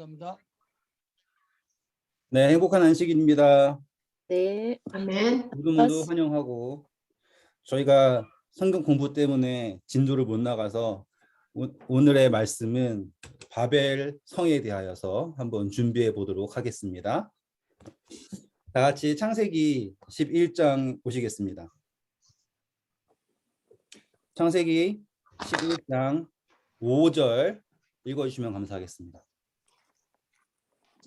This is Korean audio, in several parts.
감사합니다. 네, 행복한 안식일입니다. 네. 아멘. 모두 환영하고 저희가 성경 공부 때문에 진도를 못 나가서 오늘의 말씀은 바벨 성에 대하여서 한번 준비해 보도록 하겠습니다. 다 같이 창세기 11장 보시겠습니다. 창세기 11장 5절 읽어주시면 감사하겠습니다.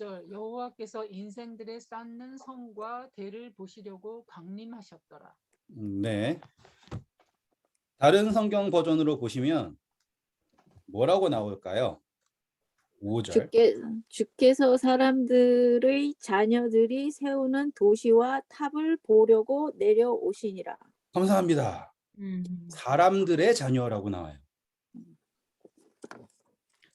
여호와께서 인생들의 쌓는 성과 대를 보시려고 강림하셨더라. 네. 다른 성경 버전으로 보시면 뭐라고 나올까요? 5절. 주께서 사람들의 자녀들이 세우는 도시와 탑을 보려고 내려오시니라. 감사합니다. 사람들의 자녀라고 나와요.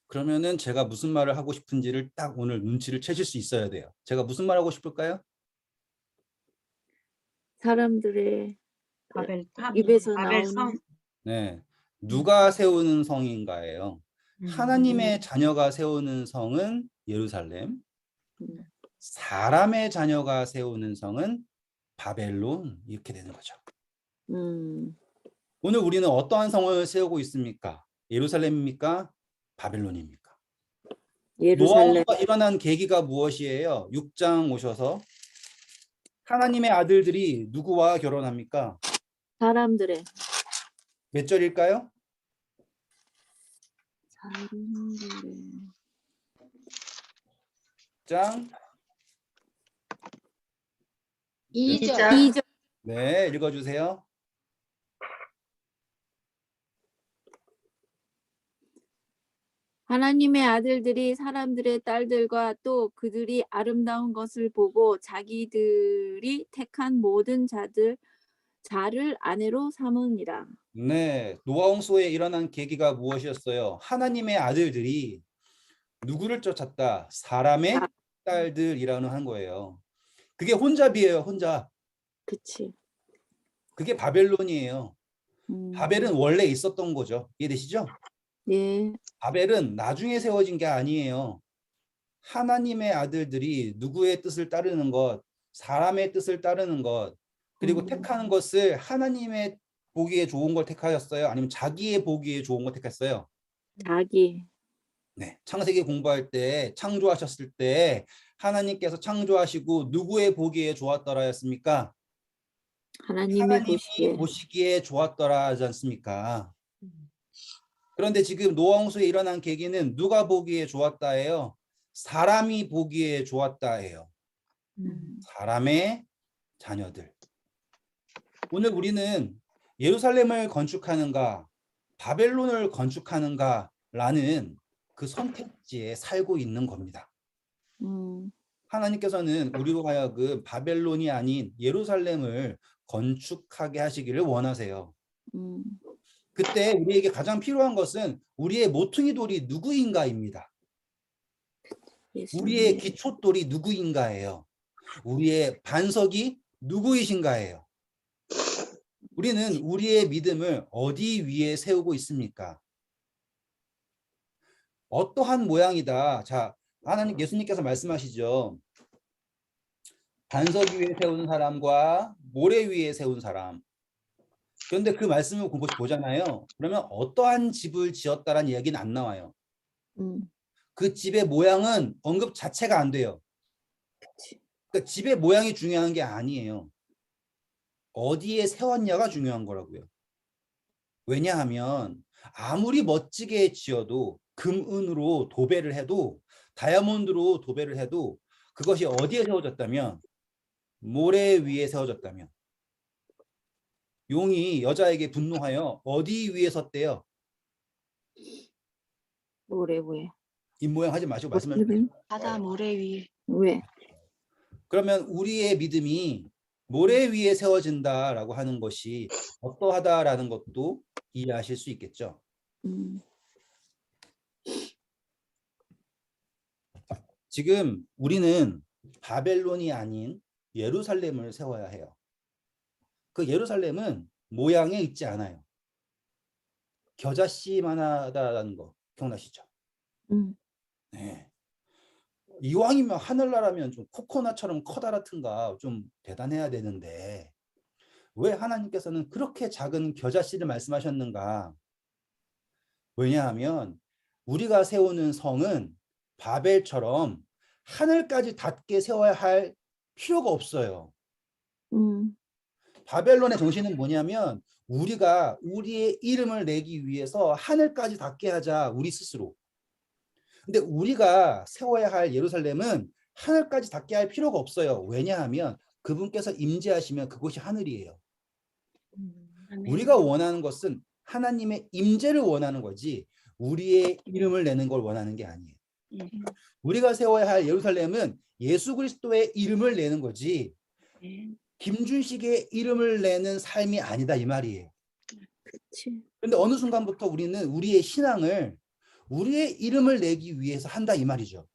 그러면은 제가 무슨 말을 하고 싶은지를 딱 오늘 눈치를 채실 수 있어야 돼요. 제가 무슨 말 하고 싶을까요? 사람들의 바벨탑. 입에서 바벨성. 나오는 네. 누가 세우는 성인가예요? 하나님의 자녀가 세우는 성은 예루살렘. 사람의 자녀가 세우는 성은 바벨론. 이렇게 되는 거죠. 오늘 우리는 어떠한 성을 세우고 있습니까? 예루살렘입니까? 바벨론입니까? 예루살렘. 노아가 일어난 계기가 무엇이에요? 6장 오셔서 하나님의 아들들이 누구와 결혼합니까? 사람들의 몇 절일까요? 장 2절. 네, 읽어주세요. 하나님의 아들들이 사람들의 딸들과 또 그들이 아름다운 것을 보고 자기들이 택한 모든 자를 아내로 삼으니라. 네, 노아 홍수에 일어난 계기가 무엇이었어요? 하나님의 아들들이 누구를 쫓았다? 사람의 딸들이라는 한 거예요. 그게 혼잡이에요, 혼잡. 그치. 그게 바벨론이에요. 바벨은 원래 있었던 거죠. 이해되시죠? 네. 바벨은 나중에 세워진 게 아니에요. 하나님의 아들들이 누구의 뜻을 따르는 것, 사람의 뜻을 따르는 것, 그리고 택하는 것을 하나님의 보기에 좋은 걸 택하였어요? 아니면 자기의 보기에 좋은 걸 택했어요? 자기. 네, 창세기 공부할 때 창조하셨을 때 하나님께서 창조하시고 누구의 보기에 좋았더라 했습니까? 하나님의 하나님이 보시기에 좋았더라 하지 않습니까? 그런데 지금 노아 홍수에 일어난 계기는 누가 보기에 좋았다예요? 사람이 보기에 좋았다예요. 사람의 자녀들. 오늘 우리는 예루살렘을 건축하는가, 바벨론을 건축하는가라는 그 선택지에 살고 있는 겁니다. 하나님께서는 우리로 하여금 바벨론이 아닌 예루살렘을 건축하게 하시기를 원하세요. 그때 우리에게 가장 필요한 것은 우리의 모퉁이 돌이 누구인가입니다. 우리의 기초돌이 누구인가예요. 우리의 반석이 누구이신가예요. 우리는 우리의 믿음을 어디 위에 세우고 있습니까? 어떠한 모양이다. 자, 하나님 예수님께서 말씀하시죠. 반석 위에 세운 사람과 모래 위에 세운 사람. 그런데 그 말씀을 보잖아요. 그러면 어떠한 집을 지었다라는 이야기는 안 나와요. 그 집의 모양은 언급 자체가 안 돼요. 그러니까 집의 모양이 중요한 게 아니에요. 어디에 세웠냐가 중요한 거라고요. 왜냐하면 아무리 멋지게 지어도 금은으로 도배를 해도 다이아몬드로 도배를 해도 그것이 어디에 세워졌다면 모래 위에 세워졌다면 용이 여자에게 분노하여 어디 위에 섰대요? 모래 위에. 입모양 하지 마시고 말씀하세요. 바다 모래 위에. 왜? 그러면 우리의 믿음이 모래 위에 세워진다라고 하는 것이 어떠하다라는 것도 이해하실 수 있겠죠. 지금 우리는 바벨론이 아닌 예루살렘을 세워야 해요. 그 예루살렘은 모양에 있지 않아요. 겨자씨만 하다라는 거 기억나시죠? 네. 이왕이면 하늘나라면 좀 코코넛처럼 커다랗든가 좀 대단해야 되는데 왜 하나님께서는 그렇게 작은 겨자씨를 말씀하셨는가? 왜냐하면 우리가 세우는 성은 바벨처럼 하늘까지 닿게 세워야 할 필요가 없어요. 바벨론의 정신은 뭐냐면 우리가 우리의 이름을 내기 위해서 하늘까지 닿게 하자, 우리 스스로. 근데 우리가 세워야 할 예루살렘은 하늘까지 닿게 할 필요가 없어요. 왜냐하면 그분께서 임재하시면 그곳이 하늘이에요. 아멘. 우리가 원하는 것은 하나님의 임재를 원하는 거지 우리의 이름을 내는 걸 원하는 게 아니에요. 예. 우리가 세워야 할 예루살렘은 예수 그리스도의 이름을 내는 거지 예. 김준식의 이름을 내는 삶이 아니다, 이 말이에요. 그치. 그런데 어느 순간부터 우리는 우리의 신앙을 우리의 이름을 내기 위해서 한다, 이 말이죠.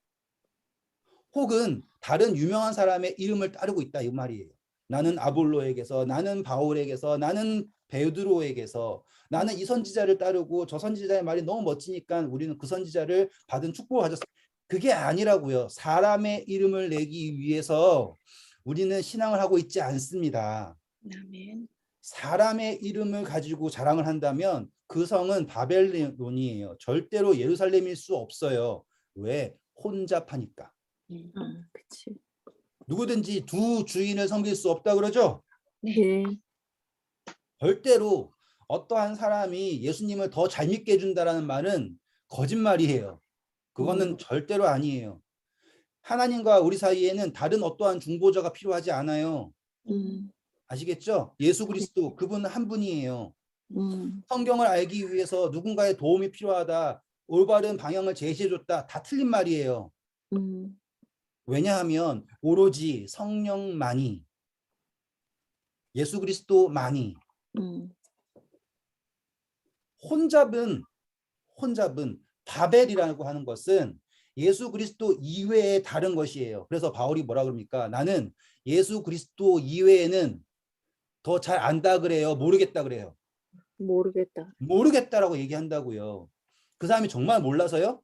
혹은 다른 유명한 사람의 이름을 따르고 있다, 이 말이에요. 나는 아볼로에게서, 나는 바울에게서, 나는 베드로에게서, 나는 이 선지자를 따르고 저 선지자의 말이 너무 멋지니까 우리는 그 선지자를 받은 축복을 가졌어. 그게 아니라고요. 사람의 이름을 내기 위해서 우리는 신앙을 하고 있지 않습니다. 아멘. 사람의 이름을 가지고 자랑을 한다면 그 성은 바벨론이에요. 절대로 예루살렘일 수 없어요. 왜? 혼잡하니까. 그치. 누구든지 두 주인을 섬길 수 없다 그러죠? 네. 절대로 어떠한 사람이 예수님을 더 잘 믿게 해준다라는 말은 거짓말이에요. 그거는 절대로 아니에요. 하나님과 우리 사이에는 다른 어떠한 중보자가 필요하지 않아요. 아시겠죠? 예수 그리스도, 그분 한 분이에요. 성경을 알기 위해서 누군가의 도움이 필요하다, 올바른 방향을 제시해줬다, 다 틀린 말이에요. 왜냐하면 오로지 성령만이, 예수 그리스도만이, 혼잡은 바벨이라고 하는 것은 예수 그리스도 이외의 다른 것이에요. 그래서 바울이 뭐라 그럽니까? 나는 예수 그리스도 이외에는 더 잘 안다 그래요? 모르겠다 그래요? 모르겠다. 모르겠다라고 얘기한다고요. 그 사람이 정말 몰라서요?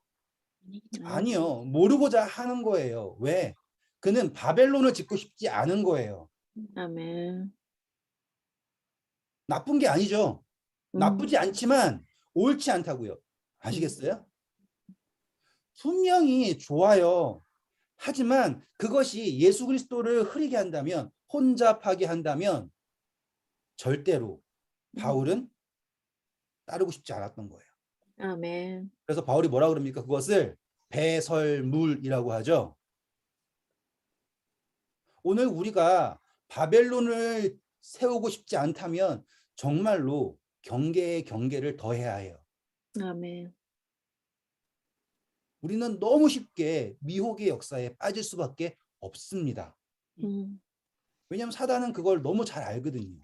아니요. 모르고자 하는 거예요. 왜? 그는 바벨론을 짓고 싶지 않은 거예요. 아멘. 나쁜 게 아니죠. 나쁘지 않지만 옳지 않다고요. 아시겠어요? 분명히 좋아요. 하지만 그것이 예수 그리스도를 흐리게 한다면, 혼잡하게 한다면 절대로 바울은 따르고 싶지 않았던 거예요. 아멘. 그래서 바울이 뭐라 그럽니까? 그것을 배설물이라고 하죠. 오늘 우리가 바벨론을 세우고 싶지 않다면 정말로 경계의 경계를 더해야 해요. 아멘. 우리는 너무 쉽게 미혹의 역사에 빠질 수밖에 없습니다. 왜냐하면 사단은 그걸 너무 잘 알거든요.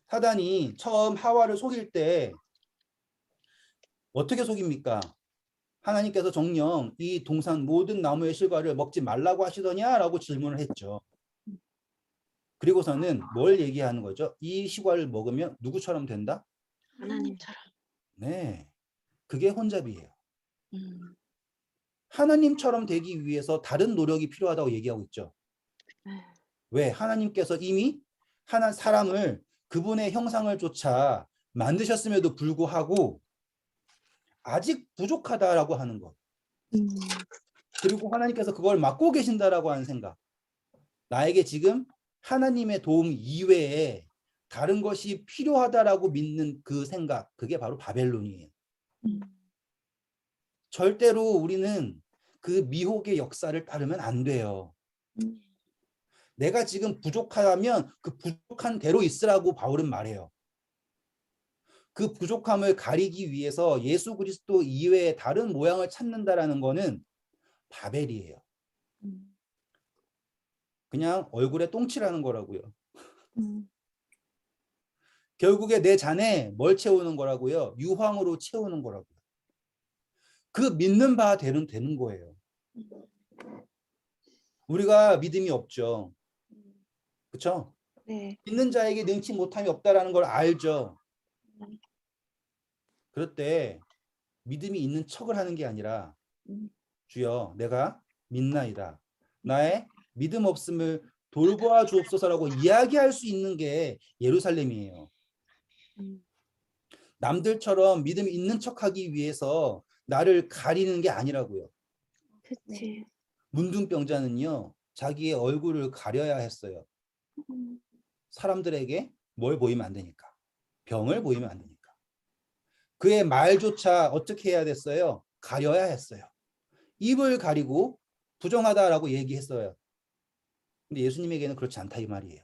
사단이 처음 하와를 속일 때 어떻게 속입니까? 하나님께서 정녕 이 동산 모든 나무의 실과를 먹지 말라고 하시더냐라고 질문을 했죠. 그리고서는 뭘 얘기하는 거죠? 이 실과를 먹으면 누구처럼 된다? 하나님처럼. 네, 그게 혼잡이에요. 하나님처럼 되기 위해서 다른 노력이 필요하다고 얘기하고 있죠. 왜? 하나님께서 이미 하나 사람을 그분의 형상을 쫓아 만드셨음에도 불구하고 아직 부족하다라고 하는 것. 그리고 하나님께서 그걸 막고 계신다라고 하는 생각. 나에게 지금 하나님의 도움 이외에 다른 것이 필요하다라고 믿는 그 생각. 그게 바로 바벨론이에요. 절대로 우리는 그 미혹의 역사를 따르면 안 돼요. 내가 지금 부족하다면 그 부족한 대로 있으라고 바울은 말해요. 그 부족함을 가리기 위해서 예수 그리스도 이외에 다른 모양을 찾는다라는 거는 바벨이에요. 그냥 얼굴에 똥칠하는 거라고요. 결국에 내 잔에 뭘 채우는 거라고요? 유황으로 채우는 거라고요. 그 믿는 바 되는 거예요. 우리가 믿음이 없죠. 그렇죠? 네. 믿는 자에게 능치 못함이 없다라는 걸 알죠. 그럴 때 믿음이 있는 척을 하는 게 아니라 주여, 내가 믿나이다. 나의 믿음 없음을 돌보아 주옵소서라고 이야기할 수 있는 게 예루살렘이에요. 음. 남들처럼 믿음 있는 척하기 위해서 나를 가리는 게 아니라고요. 그치. 문둥병자는요, 자기의 얼굴을 가려야 했어요. 음. 사람들에게 뭘 보이면 안 되니까. 병을 보이면 안 되니까. 그의 말조차 어떻게 해야 됐어요? 가려야 했어요. 입을 가리고 부정하다라고 얘기했어요. 근데 예수님에게는 그렇지 않다 이 말이에요.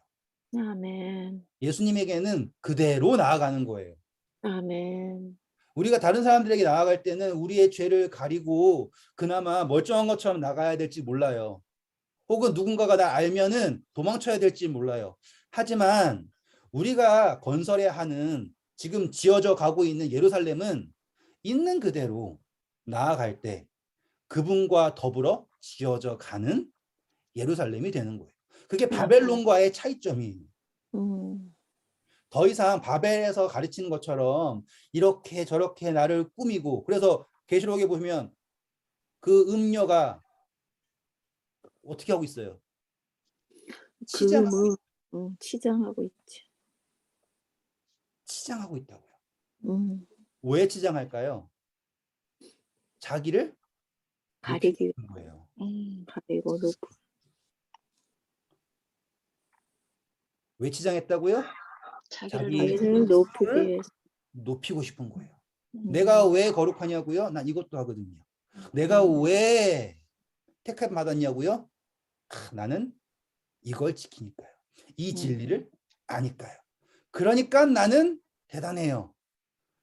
아멘. 예수님에게는 그대로 나아가는 거예요. 아멘. 우리가 다른 사람들에게 나아갈 때는 우리의 죄를 가리고 그나마 멀쩡한 것처럼 나가야 될지 몰라요. 혹은 누군가가 나 알면은 도망쳐야 될지 몰라요. 하지만 우리가 건설해야 하는 지금 지어져 가고 있는 예루살렘은 있는 그대로 나아갈 때 그분과 더불어 지어져 가는 예루살렘이 되는 거예요. 그게 바벨론과의 차이점이에요. 더 이상 바벨에서 가르치는 것처럼 이렇게 저렇게 나를 꾸미고, 그래서 계시록에 보면 그 음녀가 어떻게 하고 있어요? 치장하고, 치장하고 있지. 치장하고 있다고요. 왜 치장할까요? 자기를 가리기 높이는 거예요. 가리고 높고. 왜 치장했다고요? 자기를 높이기 위해서. 높이고 싶은 거예요. 음. 내가 왜 거룩하냐고요? 난 이것도 하거든요. 내가 왜 택함 받았냐고요? 나는 이걸 지키니까요. 이 진리를 아니까요. 그러니까 나는 대단해요.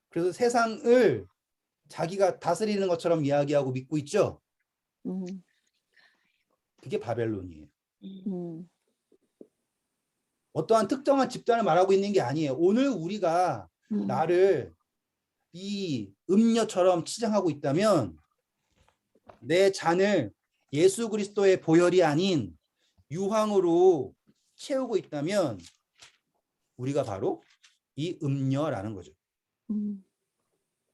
그래서 세상을 자기가 다스리는 것처럼 이야기하고 믿고 있죠. 그게 바벨론이에요. 어떠한 특정한 집단을 말하고 있는 게 아니에요. 오늘 우리가 나를 이 음녀처럼 치장하고 있다면 내 잔을 예수 그리스도의 보혈이 아닌 유황으로 채우고 있다면 우리가 바로 이 음녀라는 거죠.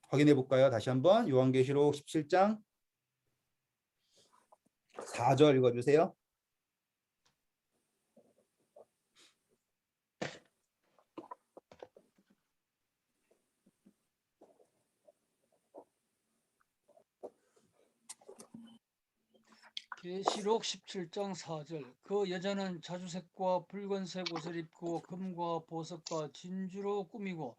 확인해 볼까요? 다시 한번 요한계시록 17장 4절 읽어주세요. 계시록 17장 4절. 그 여자는 자주색과 붉은색 옷을 입고 금과 보석과 진주로 꾸미고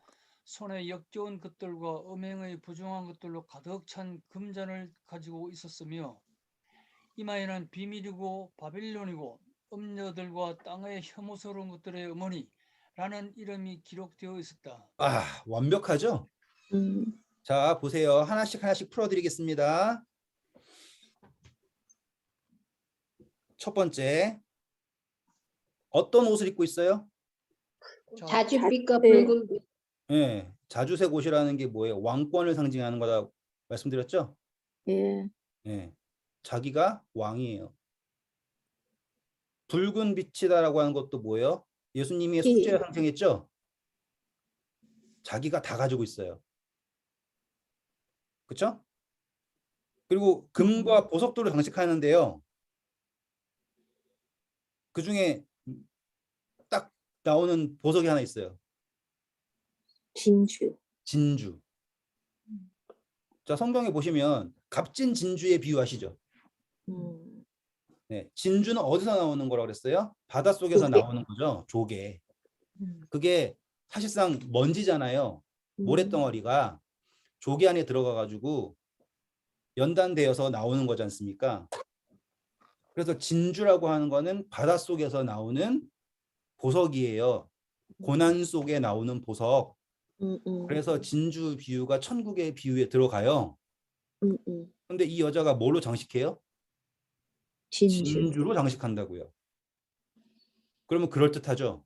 손에 역겨운 것들과 음행의 부정한 것들로 가득 찬 금잔을 가지고 있었으며 이마에는 비밀이고 바빌론이고 음녀들과 땅의 혐오스러운 것들의 어머니라는 이름이 기록되어 있었다. 완벽하죠? 자, 보세요. 하나씩 풀어드리겠습니다. 첫 번째, 어떤 옷을 입고 있어요? 자줏빛과 붉은빛. 네, 자주색 옷이라는 게 뭐예요? 왕권을 상징하는 거다 말씀드렸죠? 예. 네, 자기가 왕이에요. 붉은 빛이다라고 하는 것도 뭐예요? 예수님이 속죄를 상징했죠? 자기가 다 가지고 있어요. 그렇죠? 그리고 금과 보석도를 장식하는데요. 그 중에 딱 나오는 보석이 하나 있어요. 진주. 자, 성경에 보시면 값진 진주에 비유하시죠. 네, 진주는 어디서 나오는 거라고 그랬어요? 바닷속에서 나오는 거죠. 조개. 그게 사실상 먼지잖아요. 모래덩어리가 조개 안에 들어가 가지고 연단되어서 나오는 거지 않습니까? 그래서 진주라고 하는 거는 바닷속에서 나오는 보석이에요. 고난 속에 나오는 보석. 그래서 진주 비유가 천국의 비유에 들어가요. 근데 이 여자가 뭘로 장식해요? 진주로 장식한다고요. 그러면 그럴듯하죠?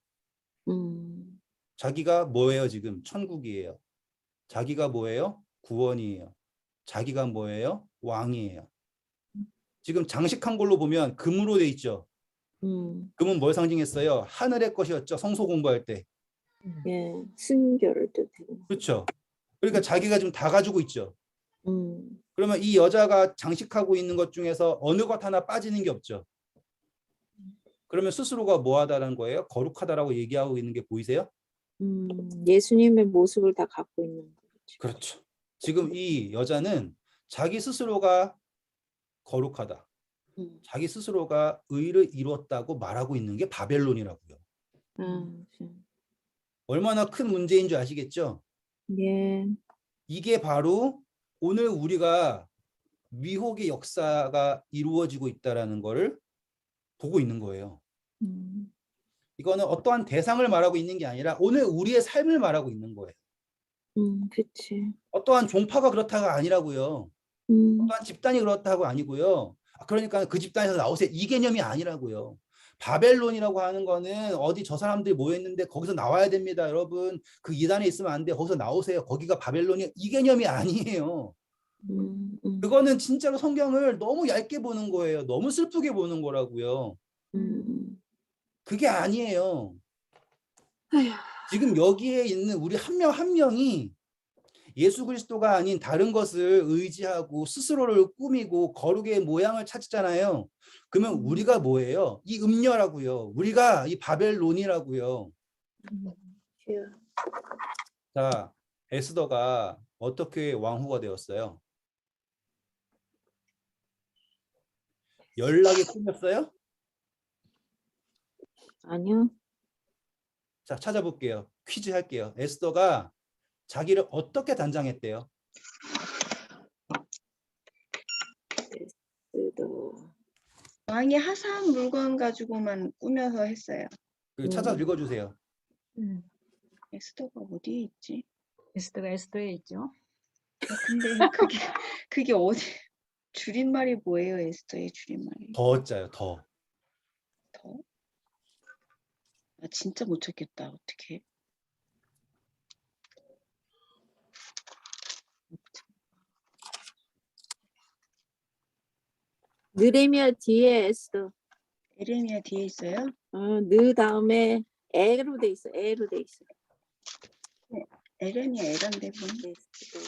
자기가 뭐예요 지금? 천국이에요. 자기가 뭐예요? 구원이에요. 자기가 뭐예요? 왕이에요. 지금 장식한 걸로 보면 금으로 돼 있죠. 금은 뭘 상징했어요? 하늘의 것이었죠. 성소 공부할 때. 예, 순결을 뜻해요. 그렇죠. 그러니까 자기가 지금 다 가지고 있죠. 그러면 이 여자가 장식하고 있는 것 중에서 어느 것 하나 빠지는 게 없죠. 그러면 스스로가 뭐하다는 거예요? 거룩하다라고 얘기하고 있는 게 보이세요? 예수님의 모습을 다 갖고 있는 거죠. 그렇죠. 지금 이 여자는 자기 스스로가 거룩하다. 자기 스스로가 의를 이뤘다고 말하고 있는 게 바벨론이라고요. 얼마나 큰 문제인 줄 아시겠죠? 예. 이게 바로 오늘 우리가 미혹의 역사가 이루어지고 있다는 것을 보고 있는 거예요. 이거는 어떠한 대상을 말하고 있는 게 아니라 오늘 우리의 삶을 말하고 있는 거예요. 그치. 어떠한 종파가 그렇다가 아니라고요. 어떠한 집단이 그렇다고 아니고요. 그러니까 그 집단에서 나오세요. 이 개념이 아니라고요. 바벨론이라고 하는 거는 어디 저 사람들이 모여있는데 거기서 나와야 됩니다. 여러분 그 이단에 있으면 안 돼. 거기서 나오세요. 거기가 바벨론이 이 개념이 아니에요. 그거는 진짜로 성경을 너무 얇게 보는 거예요. 너무 슬프게 보는 거라고요. 그게 아니에요. 지금 여기에 있는 우리 한 명 한 명이 예수 그리스도가 아닌 다른 것을 의지하고 스스로를 꾸미고 거룩의 모양을 찾잖아요. 그러면 우리가 뭐예요? 이 음녀라고요. 우리가 이 바벨론이라고요. 자, 에스더가 어떻게 왕후가 되었어요? 연락이 끊겼어요? 아니요. 자, 찾아볼게요. 퀴즈 할게요. 에스더가 자기를 어떻게 단장했대요? 왕이 하사한 물건 가지고만 꾸며서 했어요. 찾아 읽어주세요. 에스더가 어디에 있지? 에스더가 에스더에 있죠. 근데 그게 어디 줄임말이 뭐예요? 에스더의 줄임말이? 더자요. 더. 더? 나 진짜 못 찾겠다. 어떡해? 느레미야 뒤에 에스더. 에레미야 뒤에 있어요? 느 다음에 에로 돼 있어. 에로 돼 있어. 에레미야 에란데 뭐? 에스더.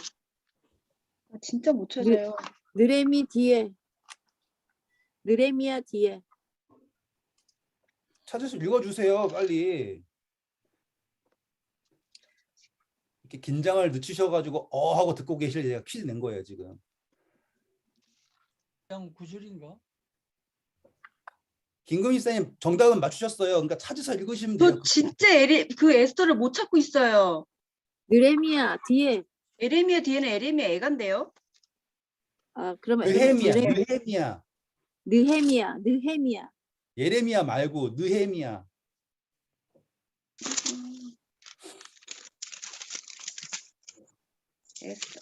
나 진짜 못 찾아요. 느레미 뒤에. 느레미야 뒤에. 찾아서 읽어주세요. 빨리. 이렇게 긴장을 늦추셔가지고 하고 듣고 계실 제가 퀴즈 낸 거예요 지금. 그냥 9줄인가? 김금희 선생님 정답은 맞추셨어요. 그러니까 찾아서 읽으시면 돼요. 저 진짜 그 에스더를 못 찾고 있어요. 느레미야 뒤에. 에레미야 뒤에는 에레미야 애간데요? 그러면 느헤미야. 느헤미야. 예레미야 말고 느헤미야. 에스더.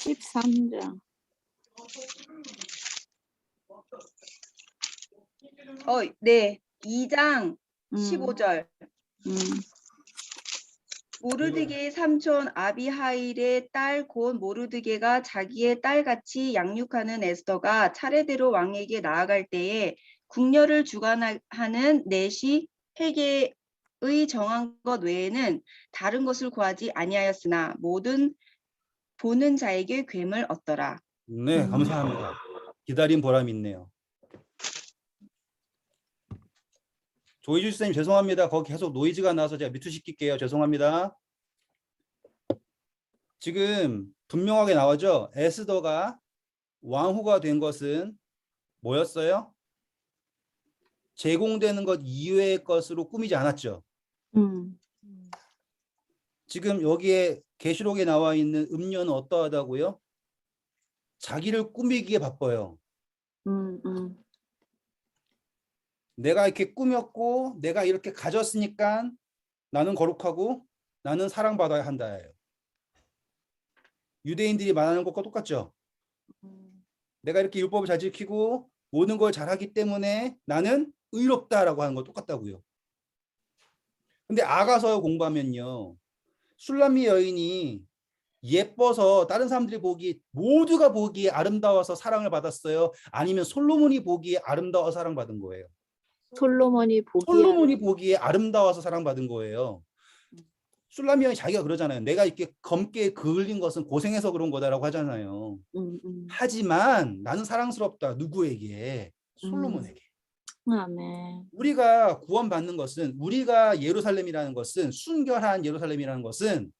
(13장) 네. 2장 15절. 모르드게의 삼촌 아비하일의 딸 곧 모르드게가 자기의 딸같이 양육하는 에스더가 차례대로 왕에게 나아갈 때에 궁녀를 주관하는 넷이 회개의 정한 것 외에는 다른 것을 구하지 아니하였으나 모든 보는 자에게 궤을 얻더라. 네, 감사합니다. 기다린 보람이 있네요. 조이주 선생님 죄송합니다. 거기 계속 노이즈가 나서 제가 뮤트시킬게요. 죄송합니다. 지금 분명하게 나오죠. 에스더가 왕후가 된 것은 뭐였어요? 제공되는 것 이외의 것으로 꾸미지 않았죠. 지금 여기에 계시록에 나와 있는 음녀는 어떠하다고요? 자기를 꾸미기에 바빠요. 내가 이렇게 꾸몄고 내가 이렇게 가졌으니까 나는 거룩하고 나는 사랑받아야 한다예요. 유대인들이 말하는 것과 똑같죠. 내가 이렇게 율법을 잘 지키고 모든 걸 잘하기 때문에 나는 의롭다라고 하는 거 똑같다고요. 근데 아가서 공부하면요. 술람미 여인이 예뻐서 다른 사람들이 모두가 보기에 아름다워서 사랑을 받았어요? 아니면 솔로몬이 보기에 아름다워서 사랑받은 거예요? 솔로몬이 보기에 아름다워서 사랑받은 거예요. 술람이 형이 자기가 그러잖아요. 내가 이렇게 검게 그을린 것은 고생해서 그런 거다라고 하잖아요. 하지만 나는 사랑스럽다. 누구에게? 솔로몬에게. 아멘. 우리가 구원받는 것은, 우리가 예루살렘이라는 것은, 순결한 예루살렘이라는 것은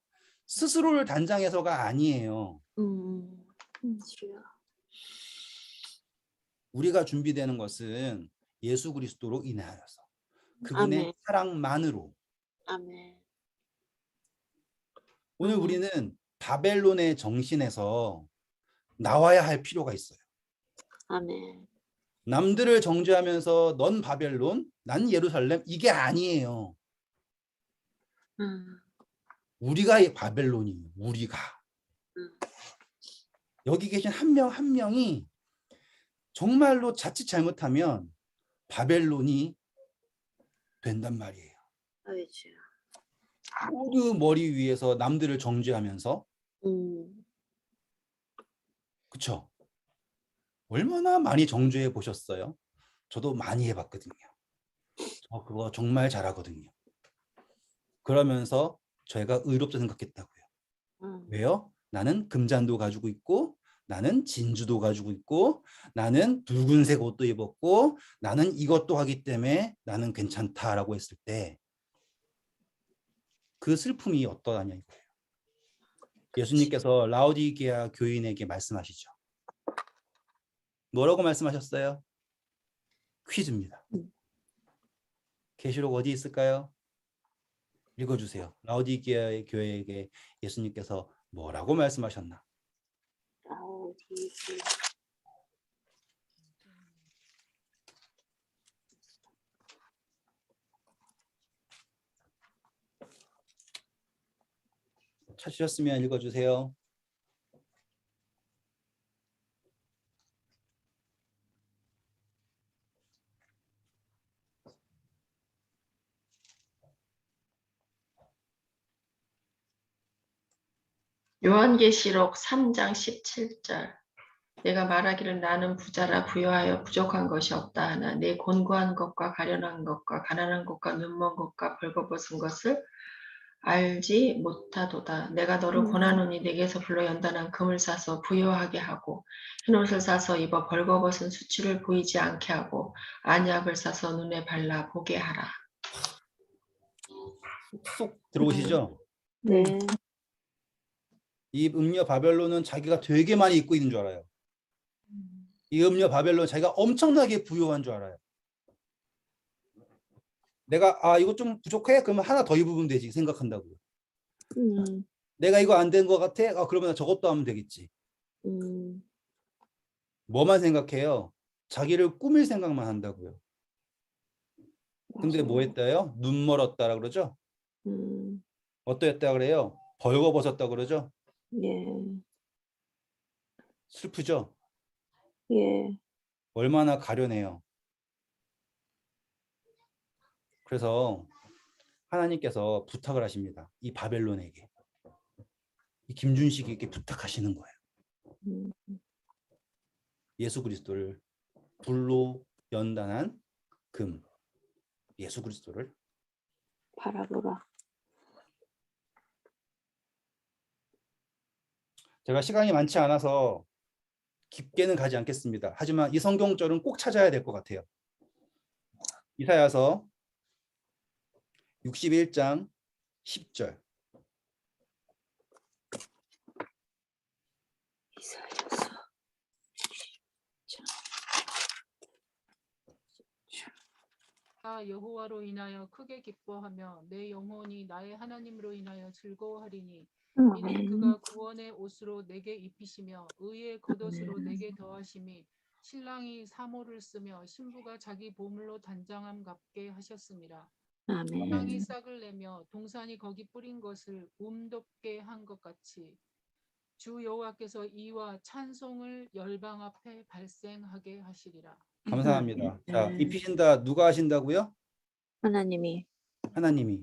스스로를 단장해서가 아니에요. 주여. 우리가 준비되는 것은 예수 그리스도로 인하여서, 그분의 아멘. 사랑만으로. 아멘. 오늘 우리는 바벨론의 정신에서 나와야 할 필요가 있어요. 아멘. 남들을 정죄하면서 넌 바벨론, 난 예루살렘, 이게 아니에요. 우리가 바벨론이에요. 우리가. 여기 계신 한 명 한 명이 정말로 자칫 잘못하면 바벨론이 된단 말이에요. 주여. 모두 머리 위에서 남들을 정죄하면서. 그쵸? 얼마나 많이 정죄해 보셨어요? 저도 많이 해봤거든요. 저 그거 정말 잘하거든요. 그러면서 저희가 의롭다 생각했다고요. 왜요? 나는 금잔도 가지고 있고, 나는 진주도 가지고 있고, 나는 붉은색 옷도 입었고, 나는 이것도 하기 때문에 나는 괜찮다라고 했을 때 그 슬픔이 어떠하냐 이거예요. 예수님께서 라오디게아 교인에게 말씀하시죠. 뭐라고 말씀하셨어요? 퀴즈입니다. 계시록 어디 있을까요? 읽어주세요. 라오디게아의 교회에게 예수님께서 뭐라고 말씀하셨나? 라오디게아. 찾으셨으면 읽어주세요. 요한계시록 3장 17절. 내가 말하기를 나는 부자라 부여하여 부족한 것이 없다 하나 내 곤고한 것과 가련한 것과 가난한 것과 눈먼 것과 벌거벗은 것을 알지 못하도다. 내가 너를 권하노니 내게서 불러 연단한 금을 사서 부여하게 하고 흰옷을 사서 입어 벌거벗은 수치를 보이지 않게 하고 안약을 사서 눈에 발라 보게 하라. 쏙 들어오시죠? 네. 이 음녀 바벨론은 자기가 되게 많이 입고 있는 줄 알아요. 이 음녀 바벨론 자기가 엄청나게 부유한 줄 알아요. 내가 이거 좀 부족해? 그러면 하나 더 입으면 되지 생각한다고요. 내가 이거 안 된 것 같아? 그러면 저것도 하면 되겠지. 뭐만 생각해요? 자기를 꾸밀 생각만 한다고요. 근데 뭐 했다요? 눈 멀었다라 그러죠? 어떠했다 그래요? 벌거벗었다 그러죠? 예. 슬프죠? 예. 얼마나 가련해요. 그래서 하나님께서 부탁을 하십니다. 이 바벨론에게. 이 김준식에게 부탁하시는 거예요. 예수 그리스도를 불로 연단한 금. 예수 그리스도를 바라보라. 제가 시간이 많지 않아서 깊게는 가지 않겠습니다. 하지만 이 성경절은 꼭 찾아야 될 것 같아요. 이사야서 61장 10절. 이사야서. 여호와로 인하여 크게 기뻐하며 내 영혼이 나의 하나님으로 인하여 즐거워하리니 이는 그가 구원의 옷으로 내게 입히시며 의의 겉옷으로 내게 더하심이 신랑이 사모를 쓰며 신부가 자기 보물로 단장함 같게 하셨습니다. 땅이 싹을 내며 동산이 거기 뿌린 것을 돋게 한 것 같이 주 여호와께서 이와 찬송을 열방 앞에 발생하게 하시리라. 감사합니다. 자, 입히신다 누가 하신다고요? 하나님이. 하나님이.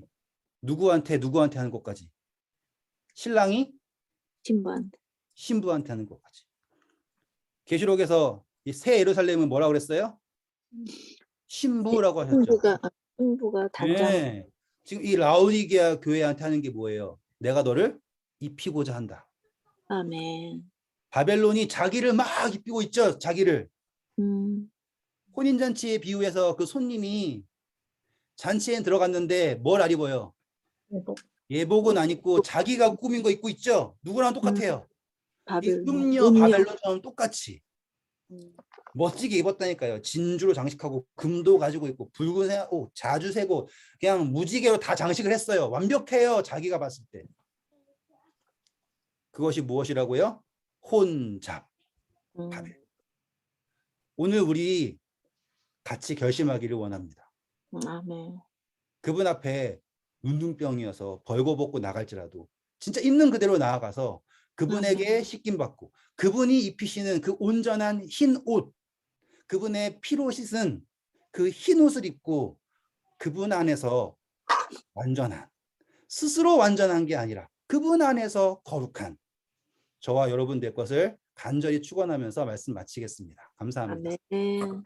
누구한테 하는 것까지? 신랑이 신부한테 하는 것까지. 계시록에서 이 새 예루살렘은 뭐라고 그랬어요? 신부라고 하셨죠. 신부가 단장. 네. 지금 이 라오디게아 교회한테 하는 게 뭐예요? 내가 너를 입히고자 한다. 아멘. 바벨론이 자기를 막 입히고 있죠. 자기를. 음. 혼인잔치의 비유에서 그 손님이 잔치에 들어갔는데 뭘 안 입어요? 예복은 안 입고 자기가 꾸민 거 입고 있죠. 누구랑 똑같아요. 이 음녀 바벨론처럼 똑같이 멋지게 입었다니까요. 진주로 장식하고 금도 가지고 있고 붉은 옷, 자주 세고 그냥 무지개로 다 장식을 했어요. 완벽해요. 자기가 봤을 때. 그것이 무엇이라고요? 혼잡. 바벨. 오늘 우리 같이 결심하기를 원합니다. 아멘. 그분 앞에 눈둥병이어서 벌거벗고 나갈지라도 진짜 있는 그대로 나아가서 그분에게 씻김받고 그분이 입히시는 그 온전한 흰 옷, 그분의 피로 씻은 그 흰 옷을 입고 그분 안에서 완전한, 스스로 완전한 게 아니라 그분 안에서 거룩한 저와 여러분 될 것을 간절히 축원하면서 말씀 마치겠습니다. 감사합니다. 아멘.